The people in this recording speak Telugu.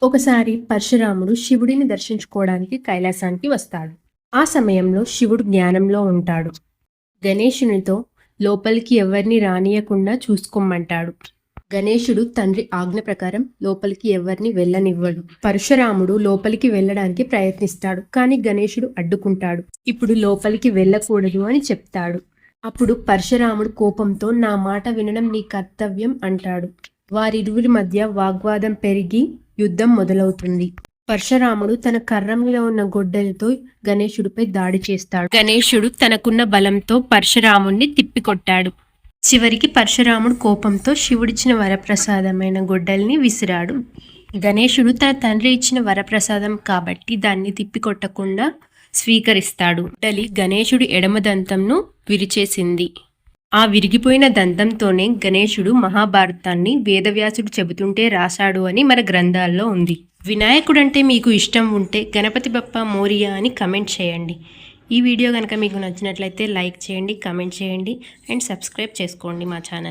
ఒకసారి పరశురాముడు శివుడిని దర్శించుకోవడానికి కైలాసానికి వస్తాడు. ఆ సమయంలో శివుడు జ్ఞానంలో ఉంటాడు. గణేశునితో లోపలికి ఎవరిని రానియకుండా చూసుకోమంటాడు. గణేశుడు తండ్రి ఆజ్ఞ ప్రకారం లోపలికి ఎవరిని వెళ్ళనివ్వడు. పరశురాముడు లోపలికి వెళ్ళడానికి ప్రయత్నిస్తాడు, కానీ గణేశుడు అడ్డుకుంటాడు. ఇప్పుడు లోపలికి వెళ్ళకూడదు అని చెప్తాడు. అప్పుడు పరశురాముడు కోపంతో నా మాట వినడం నీ కర్తవ్యం అంటాడు. వారిరువురి మధ్య వాగ్వాదం పెరిగి యుద్ధం మొదలవుతుంది. పరశురాముడు తన కర్ర మీద ఉన్న గొడ్డలితో గణేశుడిపై దాడి చేస్తాడు. గణేశుడు తనకున్న బలంతో పరశురాముడిని తిప్పికొట్టాడు. చివరికి పరశురాముడు కోపంతో శివుడిచ్చిన వరప్రసాదమైన గొడ్డలిని విసిరాడు. గణేశుడు తన తండ్రి ఇచ్చిన వరప్రసాదం కాబట్టి దాన్ని తిప్పికొట్టకుండా స్వీకరిస్తాడు. గొడ్డలి గణేశుడి ఎడమ దంతంను విరిచేసింది. ఆ విరిగిపోయిన దంతంతోనే గణేశుడు మహాభారతాన్ని వేదవ్యాసుడు చెబుతుంటే రాశాడు అని మన గ్రంథాల్లో ఉంది. వినాయకుడంటే మీకు ఇష్టం ఉంటే గణపతి బప్పా మోరియా అని కమెంట్ చేయండి. ఈ వీడియో కనుక మీకు నచ్చినట్లయితే లైక్ చేయండి, కమెంట్ చేయండి అండ్ సబ్స్క్రైబ్ చేసుకోండి మా ఛానల్.